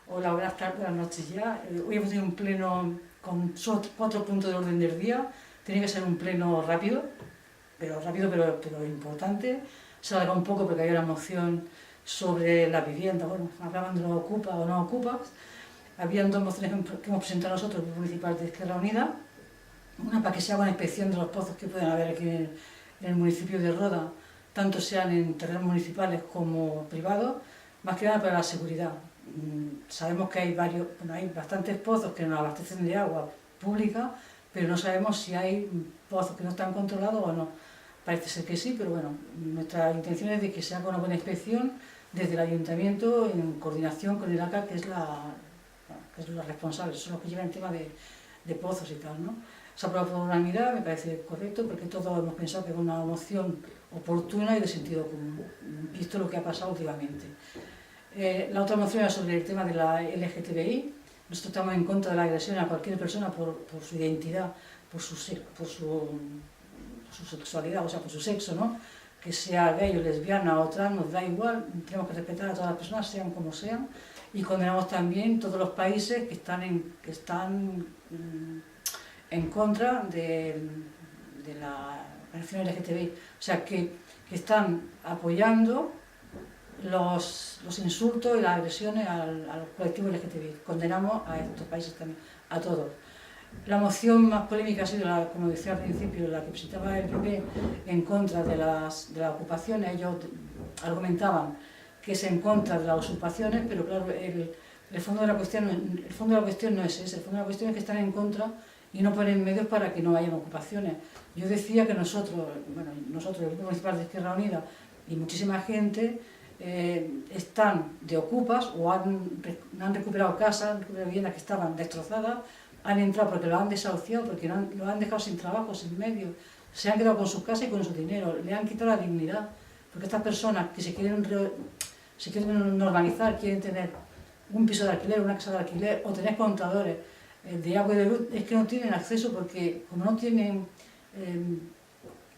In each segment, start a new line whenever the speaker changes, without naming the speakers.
Hola, buenas noches ya. Hoy hemos tenido un pleno con solo 4 puntos de orden del día. Tiene que ser un pleno rápido, pero importante. Se alarga un poco porque había una moción sobre la vivienda. Bueno, hablaban de lo ocupa o no ocupa. Habían 2 mociones que hemos presentado nosotros, el municipal de Izquierda Unida. Una para que se haga una inspección de los pozos que pueden haber aquí en el municipio de Roda, tanto sean en terrenos municipales como privados, más que nada para la seguridad. Sabemos que hay bastantes pozos que nos abastecen de agua pública, pero no sabemos si hay pozos que no están controlados o no. Parece ser que sí, pero bueno, nuestra intención es de que se haga una buena inspección desde el ayuntamiento en coordinación con el ACA, que es la responsable, son los que llevan el tema de pozos y tal, ¿no? Se ha aprobado por unanimidad, me parece correcto, porque todos hemos pensado que es una moción oportuna y de sentido común, visto lo que ha pasado últimamente. La otra moción era sobre el tema de la LGTBI. Nosotros estamos en contra de la agresión a cualquier persona por su identidad, por su sexualidad, o sea, por su sexo, ¿no? Que sea gay o lesbiana o trans, nos da igual, tenemos que respetar a todas las personas, sean como sean, y condenamos también todos los países que están en contra de la organización LGTBI, o sea, que están apoyando los insultos y las agresiones al colectivo LGTBI. Condenamos a estos países también, a todos. La moción más polémica ha sido, como decía al principio, la que presentaba el PP en contra de las ocupaciones. Ellos argumentaban que es en contra de las usurpaciones, pero claro, el fondo de la cuestión no es ese. El fondo de la cuestión es que están en contra y no ponen medios para que no haya ocupaciones. Yo decía que nosotros, el Grupo Municipal de Izquierda Unida y muchísima gente, están de ocupas o han recuperado casas, han recuperado viviendas que estaban destrozadas, han entrado porque lo han desahuciado, porque lo han dejado sin trabajo, sin medios, se han quedado con sus casas y con su dinero, le han quitado la dignidad, porque estas personas que se quieren normalizar, quieren tener un piso de alquiler, una casa de alquiler, o tener contadores de agua y de luz, es que no tienen acceso porque como no tienen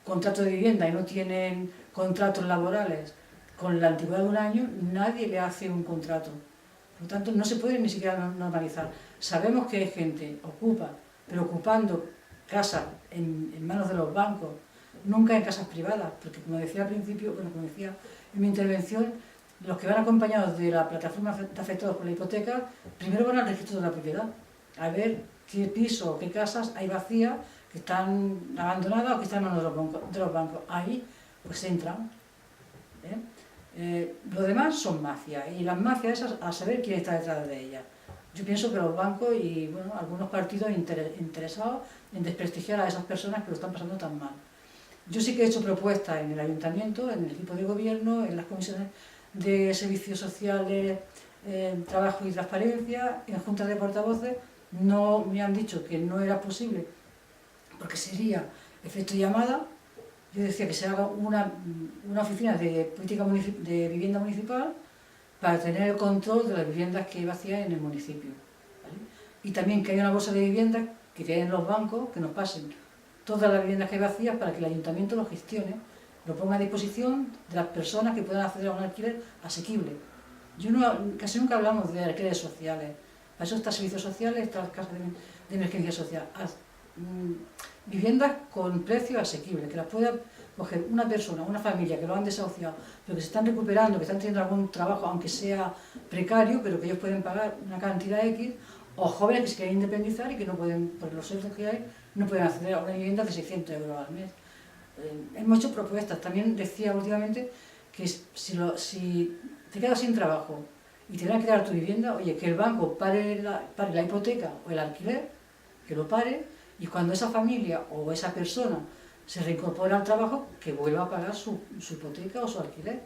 contrato de vivienda y no tienen contratos laborales con la antigüedad de un año, nadie le hace un contrato. Por lo tanto, no se puede ni siquiera normalizar. Sabemos que hay gente ocupa, pero ocupando casas en manos de los bancos, nunca en casas privadas, porque como decía al principio, como decía en mi intervención, los que van acompañados de la plataforma de afectados por la hipoteca, primero van al registro de la propiedad, a ver qué piso o qué casas hay vacías, que están abandonadas o que están en manos de los bancos. Ahí pues entran. Lo demás son mafias, y las mafias esas a saber quién está detrás de ellas. Yo pienso que los bancos y algunos partidos interesados en desprestigiar a esas personas que lo están pasando tan mal. Yo sí que he hecho propuestas en el ayuntamiento, en el equipo de gobierno, en las comisiones de servicios sociales, trabajo y transparencia, en juntas de portavoces. No me han dicho que no era posible porque sería efecto llamada. Yo decía que se haga una oficina de política de vivienda municipal para tener el control de las viviendas que hay vacías en el municipio, ¿vale? Y también que haya una bolsa de viviendas que tienen los bancos, que nos pasen todas las viviendas que hay vacías para que el ayuntamiento lo gestione, lo ponga a disposición de las personas que puedan acceder a un alquiler asequible. Casi nunca hablamos de alquileres sociales, para eso están servicios sociales, están las casas de emergencia social. Viviendas con precio asequible, que las pueda coger una persona, una familia que lo han desahuciado, pero que se están recuperando, que están teniendo algún trabajo, aunque sea precario, pero que ellos pueden pagar una cantidad X, o jóvenes que se quieren independizar y que no pueden, por los sueldos que hay, no pueden acceder a una vivienda de 600 euros al mes. Hemos hecho propuestas. También decía últimamente que si te quedas sin trabajo y te van a quedar tu vivienda, oye, que el banco pare la hipoteca o el alquiler, que lo pare, y cuando esa familia o esa persona se reincorpora al trabajo, que vuelva a pagar su hipoteca o su alquiler.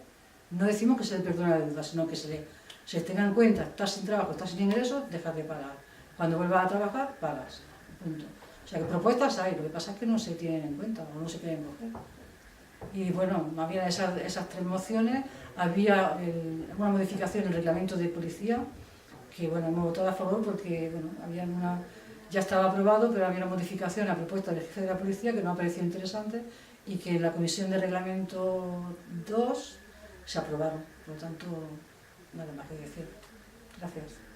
No decimos que se le perdone la deuda, sino que se tenga en cuenta, estás sin trabajo, estás sin ingresos, dejas de pagar. Cuando vuelvas a trabajar, pagas. Punto. O sea que propuestas hay, lo que pasa es que no se tienen en cuenta o no se quieren coger. Y bueno, había esas 3 mociones, había una modificación en el reglamento de policía, que bueno, hemos votado a favor porque bueno, ya estaba aprobado, pero había una modificación a propuesta del jefe de la policía que no ha parecido interesante y que en la comisión de reglamento 2 se aprobaron. Por lo tanto, nada más que decir. Gracias.